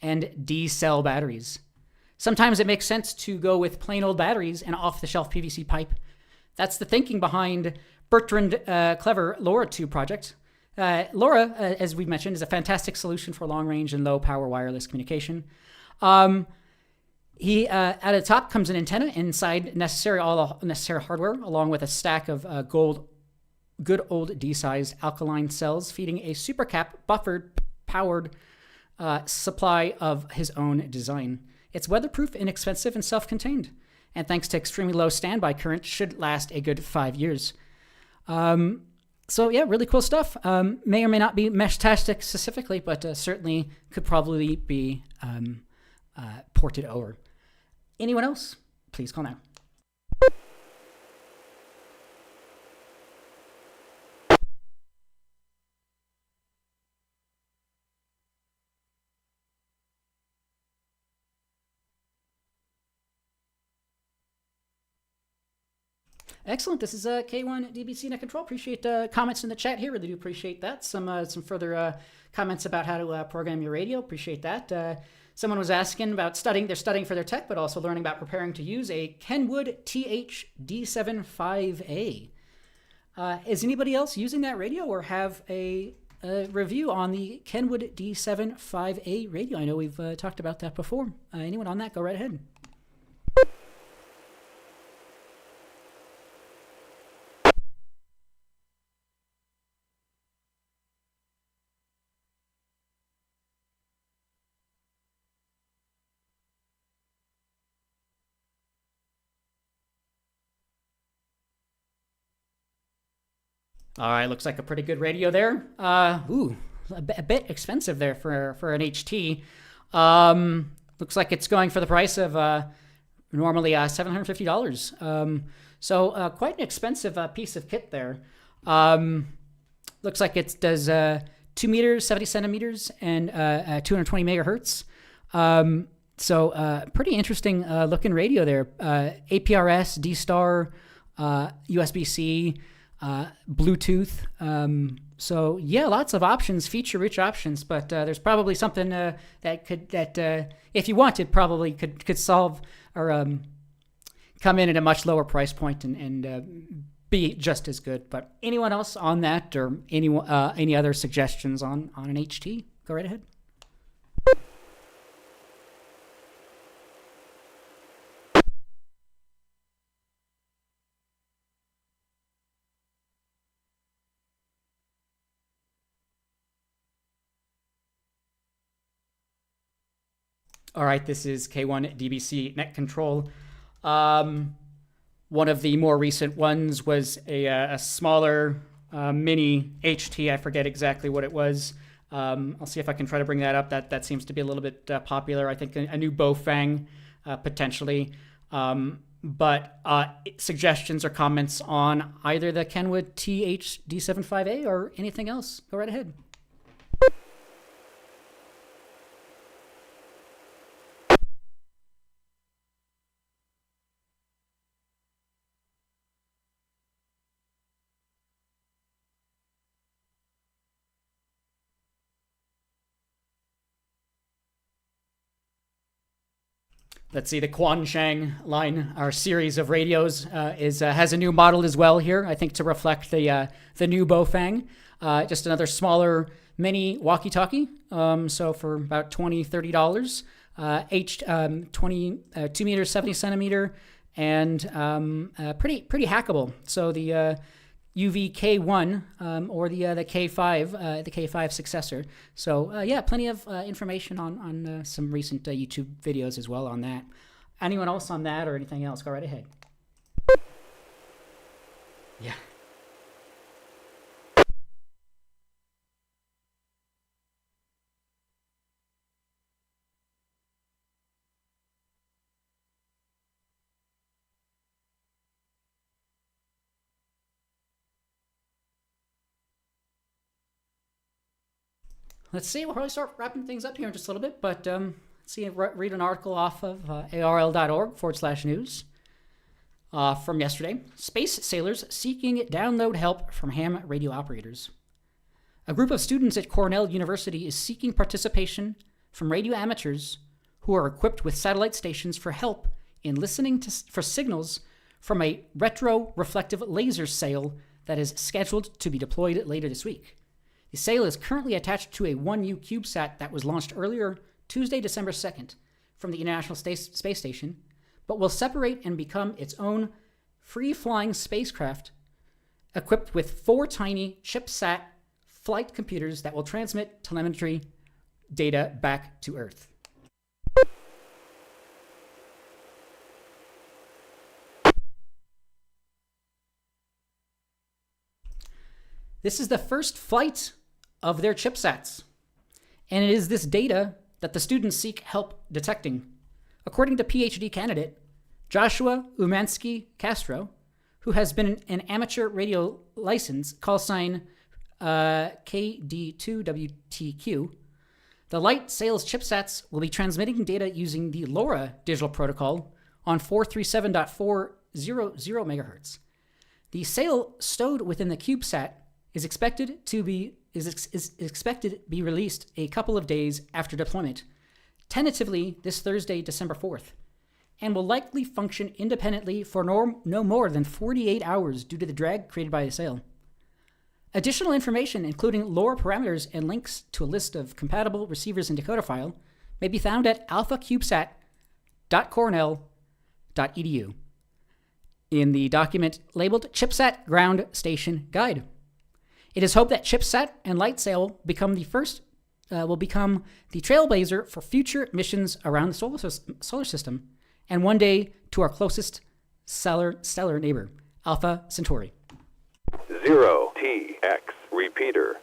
and D-cell batteries. Sometimes it makes sense to go with plain old batteries and off-the-shelf PVC pipe. That's the thinking behind Bertrand Clever LoRa 2 project. LoRa, as we mentioned, is a fantastic solution for long-range and low-power wireless communication. At the top comes an antenna, inside all the necessary hardware, along with a stack of good old D-sized alkaline cells feeding a supercap buffered powered supply of his own design. It's weatherproof, inexpensive, and self-contained, and thanks to extremely low standby current, should last a good 5 years. So yeah, really cool stuff. May or may not be Meshtastic specifically, but certainly could probably be ported over. Anyone else? Please call now. Excellent. This is K1 DBC Net Control. Appreciate comments in the chat here. Really do appreciate that. Some further comments about how to program your radio. Appreciate that. Someone was asking about studying. They're studying for their tech, but also learning about preparing to use a Kenwood TH-D75A. Is anybody else using that radio or have a review on the Kenwood D75A radio? I know we've talked about that before. Anyone on that? Go right ahead. All right, looks like a pretty good radio there. A bit expensive there for an HT. Looks like it's going for the price of normally $750. So quite an expensive piece of kit there. Looks like it does 2 meters, 70 centimeters, and 220 megahertz. So pretty interesting looking radio there. APRS, D-Star, USB-C. Bluetooth. So yeah, lots of options, feature-rich options. But there's probably something that if you wanted, probably could solve or come in at a much lower price point and be just as good. But anyone else on that, or any other suggestions on an HT? Go right ahead. All right, this is K1 DBC Net Control. One of the more recent ones was a smaller mini HT. I forget exactly what it was. I'll see if I can try to bring that up. That seems to be a little bit popular. I think a new Bofang potentially. But suggestions or comments on either the Kenwood TH-D75A or anything else, go right ahead. Let's see, the Quansheng line, our series of radios, has a new model as well here, I think to reflect the new Bofang. Just another smaller mini walkie-talkie, so for about $20, $30. 2 meters, 70 centimeter, and pretty hackable. So the UV-K1 or the K5 successor. So yeah, plenty of information on some recent YouTube videos as well on that. Anyone else on that or anything else? Go right ahead. Yeah. Let's see, we'll probably start wrapping things up here in just a little bit, but let's see, read an article off of arl.org/news from yesterday. Space sailors seeking download help from ham radio operators. A group of students at Cornell University is seeking participation from radio amateurs who are equipped with satellite stations for help in listening for signals from a retro-reflective laser sail that is scheduled to be deployed later this week. The sail is currently attached to a 1U CubeSat that was launched earlier Tuesday, December 2nd from the International Space Station, but will separate and become its own free-flying spacecraft equipped with 4 tiny ChipSat flight computers that will transmit telemetry data back to Earth. This is the first flight of their ChipSats, and it is this data that the students seek help detecting. According to PhD candidate Joshua Umansky Castro, who has been an amateur radio license, call sign KD2WTQ, the light sail's ChipSats will be transmitting data using the LoRa digital protocol on 437.400 megahertz. The sail stowed within the CubeSat is expected to be released a couple of days after deployment, tentatively this Thursday, December 4th, and will likely function independently for no more than 48 hours due to the drag created by the sail. Additional information, including lower parameters and links to a list of compatible receivers and decoder file, may be found at alphacubesat.cornell.edu in the document labeled Chipsat Ground Station Guide. It is hoped that Chipsat and LightSail will become the trailblazer for future missions around the solar system, and one day to our closest stellar neighbor, Alpha Centauri. 0TX repeater.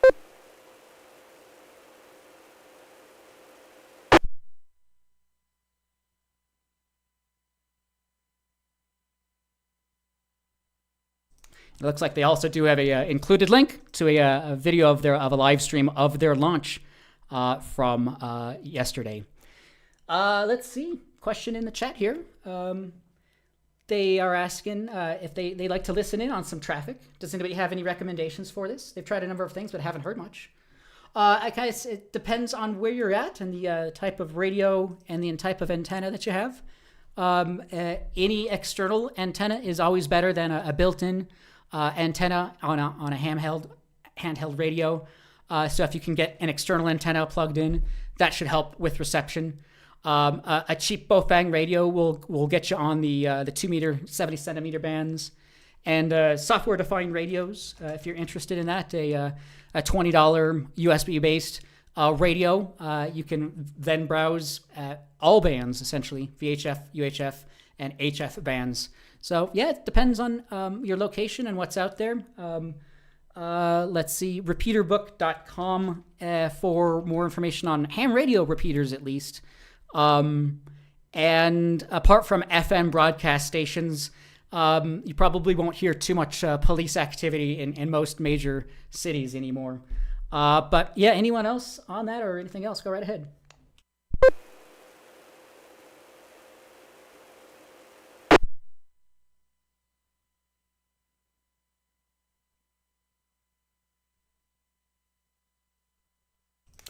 It looks like they also do have a included link to a video of a live stream of their launch from yesterday. Let's see. Question in the chat here. They are asking if they like to listen in on some traffic. Does anybody have any recommendations for this? They've tried a number of things but haven't heard much. I guess it depends on where you're at and the type of radio and the type of antenna that you have. Any external antenna is always better than a built-in antenna on a handheld radio. So if you can get an external antenna plugged in, that should help with reception. A cheap Bofang radio will get you on the 2 meter, 70 centimeter bands, and software-defined radios. If you're interested in that, a $20 USB-based radio, you can then browse all bands essentially: VHF, UHF, and HF bands. So yeah, it depends on your location and what's out there. Let's see, repeaterbook.com for more information on ham radio repeaters, at least. And apart from FM broadcast stations, you probably won't hear too much police activity in most major cities anymore. But yeah, anyone else on that or anything else, go right ahead.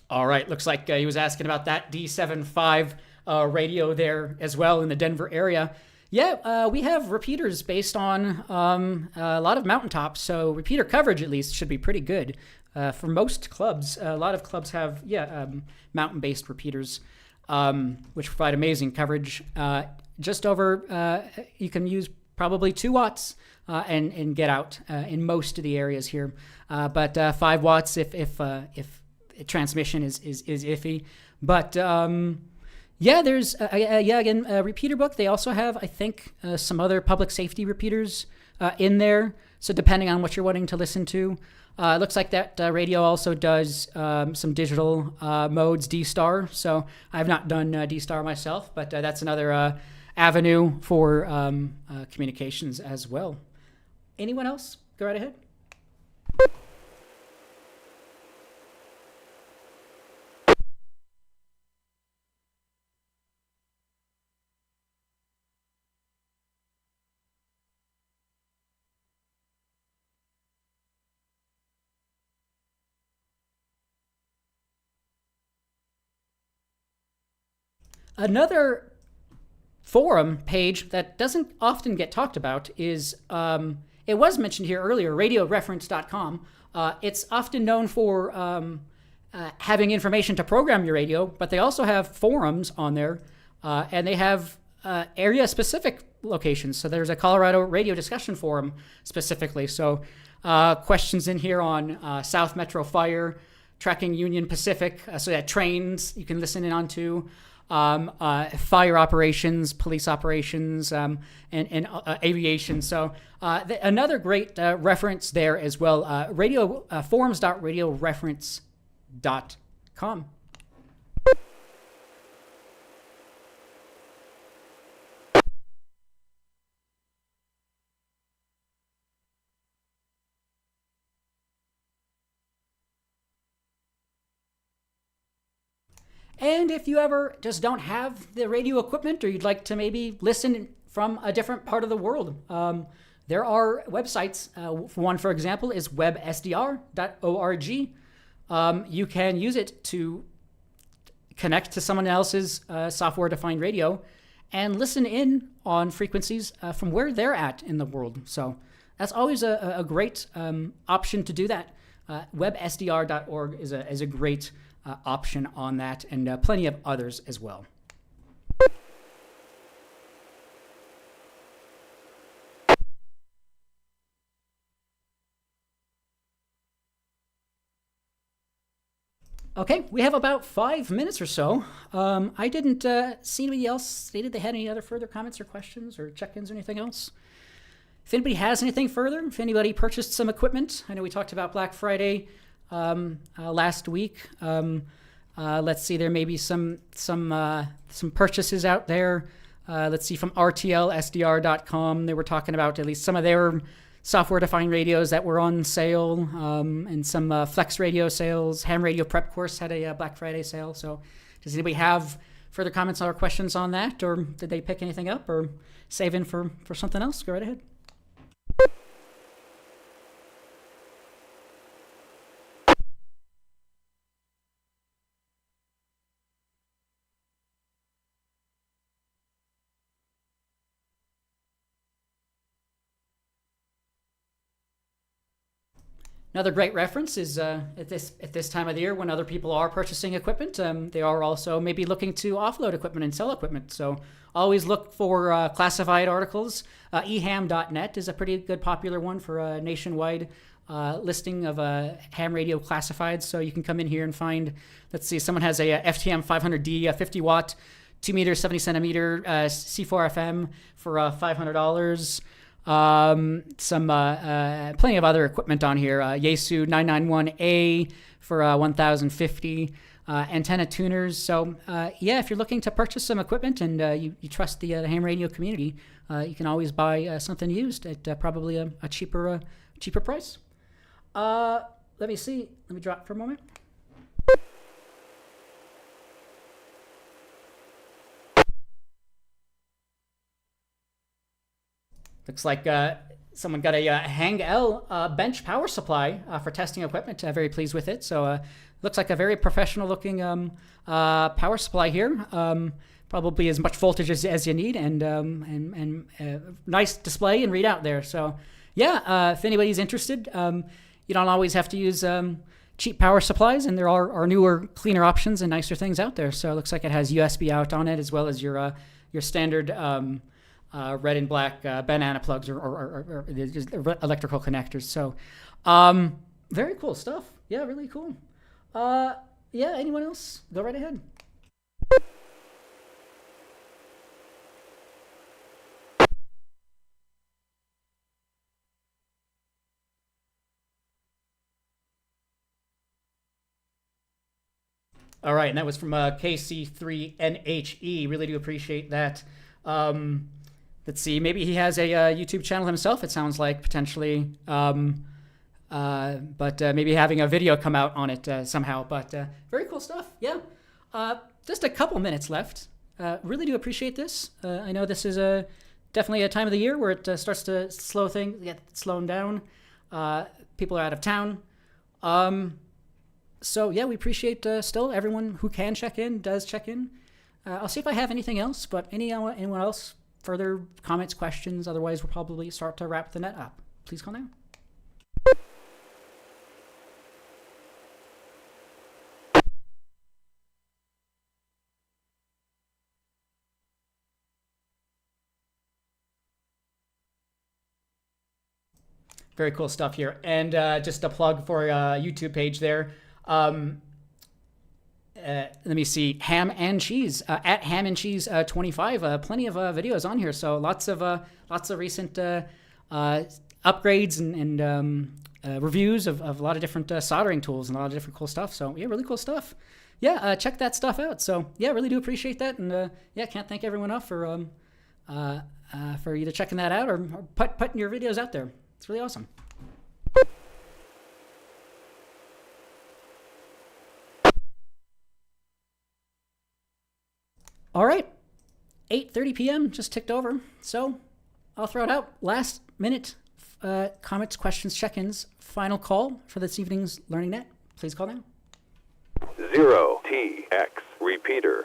All right, looks like he was asking about that D75 radio there as well in the Denver area. Yeah, we have repeaters based on a lot of mountaintops, so repeater coverage at least should be pretty good for most clubs. A lot of clubs have mountain-based repeaters, which provide amazing coverage. Just over, you can use probably 2 watts and get out in most of the areas here, but 5 watts if transmission is iffy. But there's again, repeater book. They also have, I think, some other public safety repeaters in there. So depending on what you're wanting to listen to, it looks like that radio also does some digital modes, D-Star. So I've not done D-Star myself, but that's another avenue for communications as well. Anyone else? Go right ahead. Another forum page that doesn't often get talked about is, it was mentioned here earlier, radioreference.com. It's often known for having information to program your radio, but they also have forums on there, and they have area-specific locations. So there's a Colorado radio discussion forum specifically. So questions in here on South Metro Fire, tracking Union Pacific, so that trains you can listen in on to. Fire operations, police operations, and aviation. So another great reference there as well. Forums.radioreference.com. And if you ever just don't have the radio equipment, or you'd like to maybe listen from a different part of the world, there are websites. One, for example, is websdr.org. You can use it to connect to someone else's software-defined radio and listen in on frequencies from where they're at in the world. So that's always a great option to do that. Websdr.org is a great option on that, and plenty of others as well. Okay, we have about 5 minutes or so. I didn't see anybody else stated they had any other further comments or questions or check-ins or anything else. If anybody has anything further, if anybody purchased some equipment, I know we talked about Black Friday last week. Let's see, there may be some purchases out there. Let's see, from RTLSDR.com, they were talking about at least some of their software-defined radios that were on sale, and some Flex radio sales. Ham Radio Prep Course had a Black Friday sale. So does anybody have further comments or questions on that, or did they pick anything up or save in for something else? Go right ahead. Another great reference is at this time of the year when other people are purchasing equipment, they are also maybe looking to offload equipment and sell equipment. So always look for classified articles. eham.net is a pretty good popular one for a nationwide listing of ham radio classifieds. So you can come in here and find, let's see, someone has a FTM 500D, a 50 watt, 2 meter, 70 centimeter C4FM for $500. Some plenty of other equipment on here. Yaesu 991A for $1,050. Antenna tuners. So yeah, if you're looking to purchase some equipment and you trust the ham radio community, you can always buy something used at probably a cheaper price. Let me see. Let me drop for a moment. Looks like someone got a Hang L bench power supply for testing equipment. Very pleased with it. So looks like a very professional looking power supply here. Probably as much voltage as you need, and nice display and readout there. So yeah, if anybody's interested, you don't always have to use cheap power supplies, and there are newer, cleaner options and nicer things out there. So it looks like it has USB out on it, as well as your standard red and black banana plugs or just electrical connectors. So very cool stuff. Yeah, really cool. Yeah, anyone else? Go right ahead. All right, and that was from KC3NHE. Really do appreciate that. Let's see, maybe he has a YouTube channel himself, it sounds like, potentially. But maybe having a video come out on it somehow. But very cool stuff, yeah. Just a couple minutes left. Really do appreciate this. I know this is definitely a time of the year where it starts to get slowing down. People are out of town. So yeah, we appreciate still everyone who can check in, does check in. I'll see if I have anything else, but anyone else, further comments, questions? Otherwise, we'll probably start to wrap the net up. Please call now. Very cool stuff here. And just a plug for a YouTube page there. Let me see, Ham and Cheese at Ham and Cheese 25. Plenty of videos on here, so lots of recent upgrades and reviews of a lot of different soldering tools and a lot of different cool stuff. So yeah, really cool stuff. Yeah, check that stuff out. So yeah, really do appreciate that, and yeah, can't thank everyone enough for either checking that out or putting your videos out there. It's really awesome. All right, 8:30 p.m. just ticked over, so I'll throw it out. Last minute comments, questions, check-ins. Final call for this evening's Learning Net. Please call now. 0TX repeater.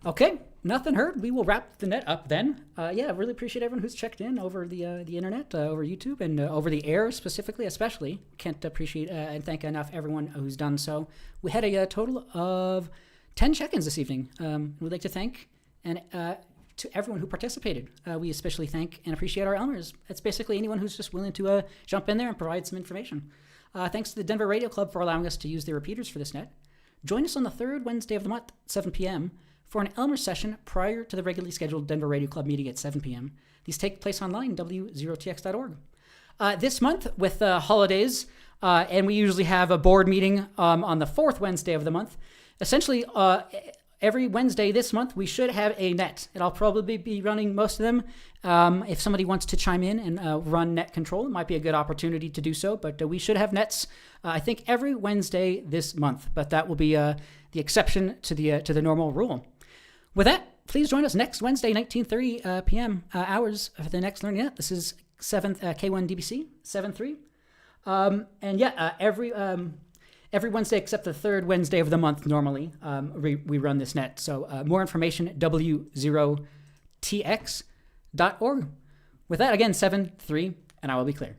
Okay, nothing heard. We will wrap the net up then. Yeah, really appreciate everyone who's checked in over the internet, over YouTube, and over the air specifically, especially. Can't appreciate and thank enough everyone who's done so. We had a total of 10 check-ins this evening. We'd like to thank and to everyone who participated. We especially thank and appreciate our Elmers. It's basically anyone who's just willing to jump in there and provide some information. Thanks to the Denver Radio Club for allowing us to use their repeaters for this net. Join us on the third Wednesday of the month, 7 p.m., for an Elmers session prior to the regularly scheduled Denver Radio Club meeting at 7 p.m. These take place online, w0tx.org. This month, with the holidays, and we usually have a board meeting on the fourth Wednesday of the month, essentially every Wednesday this month, we should have a net. And I'll probably be running most of them. If somebody wants to chime in and run net control, it might be a good opportunity to do so. But we should have nets, I think, every Wednesday this month. But that will be the exception to the normal rule. With that, please join us next Wednesday, 19:30 p.m. Hours for the next Learning Net. This is 7th K1DBC 7.3. And yeah, every Wednesday except the third Wednesday of the month normally we run this net. So more information at w0tx.org. With that, again, 7.3, and I will be clear.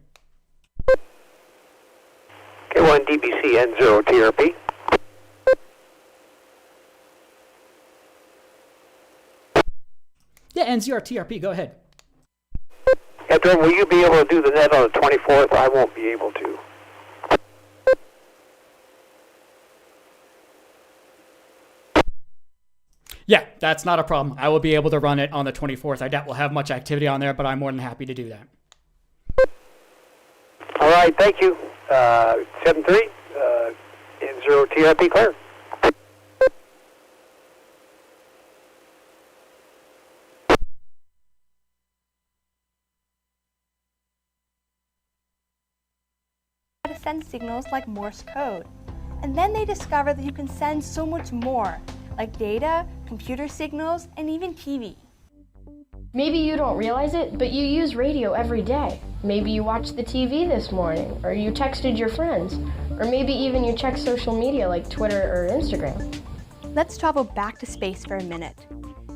K1DBC N0TRP. Yeah, NZRTRP, go ahead. Yeah, Jordan, will you be able to do the net on the 24th? I won't be able to. Yeah, that's not a problem. I will be able to run it on the 24th. I doubt we'll have much activity on there, but I'm more than happy to do that. All right, thank you. 7-3, N0TRP clear. To send signals like Morse code. And then they discovered that you can send so much more, like data, computer signals, and even TV. Maybe you don't realize it, but you use radio every day. Maybe you watched the TV this morning, or you texted your friends, or maybe even you check social media like Twitter or Instagram. Let's travel back to space for a minute.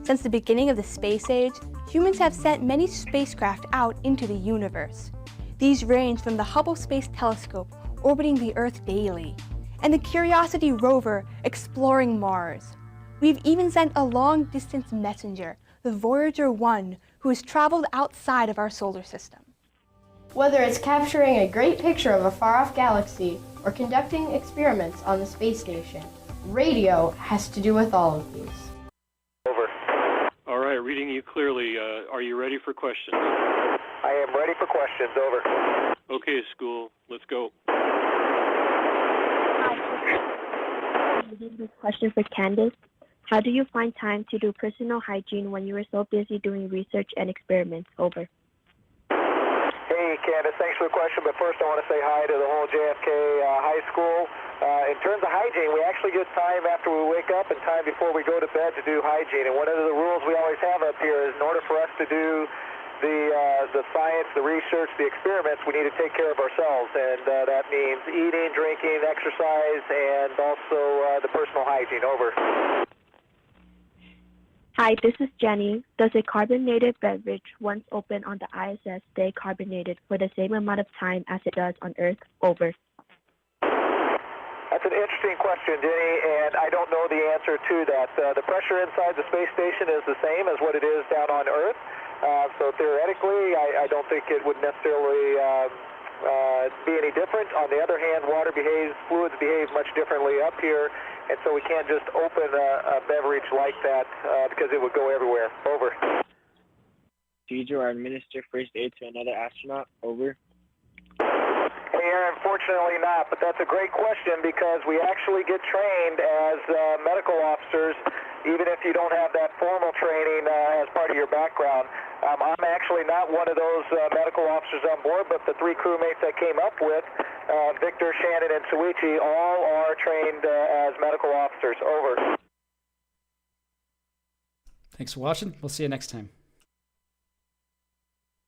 Since the beginning of the space age, humans have sent many spacecraft out into the universe. These range from the Hubble Space Telescope orbiting the Earth daily, and the Curiosity rover exploring Mars. We've even sent a long-distance messenger, the Voyager 1, who has traveled outside of our solar system. Whether it's capturing a great picture of a far-off galaxy or conducting experiments on the space station, radio has to do with all of these. Over. All right, reading you clearly. Are you ready for questions? I am ready for questions. Over. Okay, school, let's go. This question for Candace. How do you find time to do personal hygiene when you are so busy doing research and experiments? Over. Hey, Candace, thanks for the question, but first I want to say hi to the whole JFK High School. In terms of hygiene, we actually get time after we wake up and time before we go to bed to do hygiene. And one of the rules we always have up here is in order for us to do the science, the research, the experiments, we need to take care of ourselves. And that means eating, drinking, exercise, and also the personal hygiene. Over. Hi, this is Jenny. Does a carbonated beverage, once open on the ISS, stay carbonated for the same amount of time as it does on Earth? Over. That's an interesting question, Jenny, and I don't know the answer to that. The pressure inside the space station is the same as what it is down on Earth. So theoretically, I don't think it would necessarily be any different. On the other hand, fluids behave much differently up here, and so we can't just open a beverage like that because it would go everywhere. Over. Procedure or administer first aid to another astronaut? Over. Hey, Aaron, unfortunately not, but that's a great question because we actually get trained as medical officers, even if you don't have that formal training as part of your background. I'm actually not one of those medical officers on board, but the 3 crewmates I came up with, Victor, Shannon, and Suichi, all are trained as medical officers. Over. Thanks for watching. We'll see you next time.